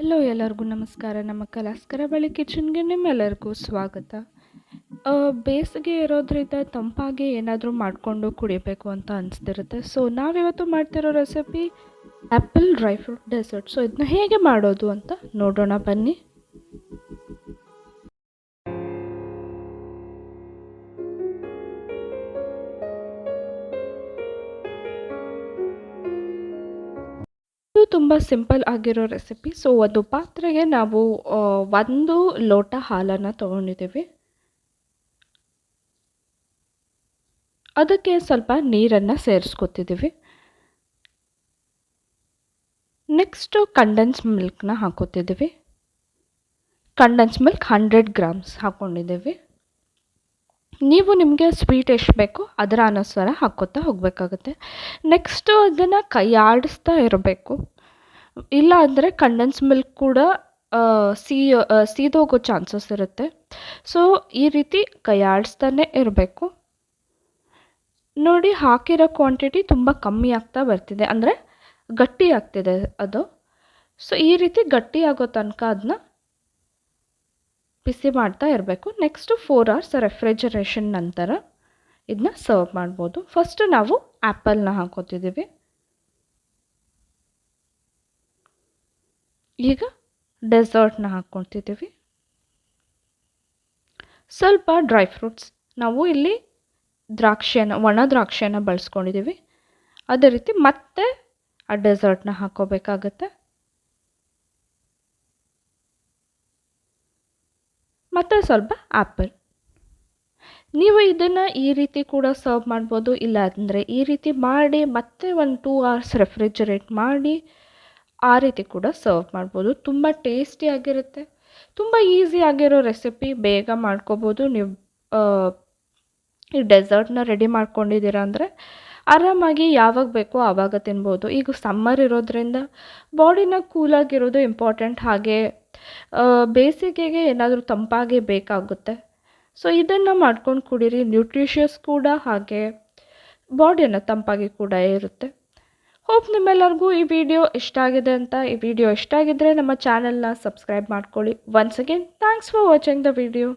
Hello ಎಲ್ಲರಿಗೂ ನಮಸ್ಕಾರ. ನಮ್ಮ ಕಲಾಸ್ಕರ ಬಳಿ ಕಿಚನ್ಗೆ ನಿಮ್ಮೆಲ್ಲರಿಗೂ ಸ್ವಾಗತ. ಬೇಸಿಗೆ ಇರೋದ್ರಿಂದ ತಂಪಾಗಿ ಏನಾದರೂ ಮಾಡಿಕೊಂಡು ಕುಡಿಬೇಕು ಅಂತ ಅನಿಸ್ತಿರುತ್ತೆ. ಸೊ ನಾವಿವತ್ತು ಮಾಡ್ತಿರೋ recipe apple dry fruit dessert. So ಇದನ್ನ ಹೇಗೆ ಮಾಡೋದು ಅಂತ ನೋಡೋಣ ಬನ್ನಿ. ಇದು ತುಂಬ ಸಿಂಪಲ್ ಆಗಿರೋ ರೆಸಿಪಿ. ಸೊ ಒಂದು ಪಾತ್ರೆಗೆ ನಾವು 1 ಲೋಟ ಹಾಲನ್ನು ತೊಗೊಂಡಿದ್ದೀವಿ. ಅದಕ್ಕೆ ಸ್ವಲ್ಪ ನೀರನ್ನು ಸೇರಿಸ್ಕೊತಿದ್ದೀವಿ. ನೆಕ್ಸ್ಟು ಕಂಡೆನ್ಸ್ ಮಿಲ್ಕ್ನ ಹಾಕೋತಿದ್ದೀವಿ. ಕಂಡೆನ್ಸ್ ಮಿಲ್ಕ್ 100 ಗ್ರಾಮ್ಸ್ ಹಾಕ್ಕೊಂಡಿದ್ದೀವಿ. ನೀವು ನಿಮಗೆ ಸ್ವೀಟ್ ಎಷ್ಟು ಬೇಕೋ ಅದರ ಅನುಸಾರ ಹಾಕ್ಕೋತಾ ಹೋಗಬೇಕಾಗುತ್ತೆ. ನೆಕ್ಸ್ಟು ಅದನ್ನು ಕೈಯಾಡಿಸ್ತಾ ಇರಬೇಕು. ಇಲ್ಲ ಅಂದರೆ ಕಂಡೆನ್ಸ್ ಮಿಲ್ಕ್ ಕೂಡ ಸೀದೋಗೋ ಚಾನ್ಸಸ್ ಇರುತ್ತೆ. ಸೊ ಈ ರೀತಿ ಕೈಯಾಡಿಸ್ತಾನೆ ಇರಬೇಕು. ನೋಡಿ, ಹಾಕಿರೋ ಕ್ವಾಂಟಿಟಿ ತುಂಬ ಕಮ್ಮಿ ಆಗ್ತಾ ಬರ್ತಿದೆ, ಅಂದರೆ ಗಟ್ಟಿ ಆಗ್ತಿದೆ ಅದು. ಸೊ ಈ ರೀತಿ ಗಟ್ಟಿ ಆಗೋ ತನಕ ಅದನ್ನ ಬಿಸಿ ಮಾಡ್ತಾ ಇರಬೇಕು. ನೆಕ್ಸ್ಟು 4 ಅವರ್ಸ್ ರೆಫ್ರಿಜರೇಷನ್ ನಂತರ ಇದನ್ನ ಸರ್ವ್ ಮಾಡ್ಬೋದು. ಫಸ್ಟು ನಾವು ಆ್ಯಪಲ್ನ ಹಾಕೋತಿದ್ದೀವಿ. ಈಗ ಡೆಸರ್ಟ್ನ ಹಾಕ್ಕೊತಿದ್ದೀವಿ. ಸ್ವಲ್ಪ ಡ್ರೈ ಫ್ರೂಟ್ಸ್, ನಾವು ಇಲ್ಲಿ ಒಣ ದ್ರಾಕ್ಷಿಯನ್ನು ಬಳಸ್ಕೊಂಡಿದ್ದೀವಿ. ಅದೇ ರೀತಿ ಮತ್ತೆ ಆ ಡೆಸರ್ಟ್ನ ಹಾಕೋಬೇಕಾಗತ್ತೆ. ಮತ್ತು ಸ್ವಲ್ಪ ಆ್ಯಪಲ್. ನೀವು ಇದನ್ನು ಈ ರೀತಿ ಕೂಡ ಸರ್ವ್ ಮಾಡ್ಬೋದು. ಇಲ್ಲ ಅಂದರೆ ಈ ರೀತಿ ಮಾಡಿ ಮತ್ತೆ ಒಂದು 2 ಅವರ್ಸ್ ರೆಫ್ರಿಜರೇಟ್ ಮಾಡಿ ಆ ರೀತಿ ಕೂಡ ಸರ್ವ್ ಮಾಡ್ಬೋದು. ತುಂಬ ಟೇಸ್ಟಿಯಾಗಿರುತ್ತೆ. ತುಂಬ ಈಸಿ ಆಗಿರೋ ರೆಸಿಪಿ, ಬೇಗ ಮಾಡ್ಕೋಬೋದು. ನೀವು ಈ ಡೆಸರ್ಟ್ನ ರೆಡಿ ಮಾಡ್ಕೊಂಡಿದ್ದೀರಾ ಅಂದರೆ ಆರಾಮಾಗಿ ಯಾವಾಗ ಬೇಕೋ ಆವಾಗ ತಿನ್ಬೋದು. ಈಗ ಸಮ್ಮರ್ ಇರೋದ್ರಿಂದ ಬಾಡಿನ ಕೂಲಾಗಿರೋದು ಇಂಪಾರ್ಟೆಂಟ್. ಹಾಗೆ ಬೇಸಿಗೆಗೆ ಏನಾದರೂ ತಂಪಾಗಿ ಬೇಕಾಗುತ್ತೆ. ಸೊ ಇದನ್ನು ಮಾಡ್ಕೊಂಡು ಕುಡೀರಿ. ನ್ಯೂಟ್ರಿಷಿಯಸ್ ಕೂಡ, ಹಾಗೆ ಬಾಡಿಯನ್ನು ತಂಪಾಗಿ ಕೂಡ ಇರುತ್ತೆ. ಹೋಪ್ ನಿಮ್ಮೆಲ್ಲರಿಗೂ ಈ ವಿಡಿಯೋ ಇಷ್ಟ ಆಗಿದೆ ಅಂತ. ಈ ವಿಡಿಯೋ ಇಷ್ಟ ಆಗಿದ್ದರೆ ನಮ್ಮ ಚಾನಲ್ನ ಸಬ್ಸ್ಕ್ರೈಬ್ ಮಾಡ್ಕೊಳ್ಳಿ. Once again thanks for watching the video.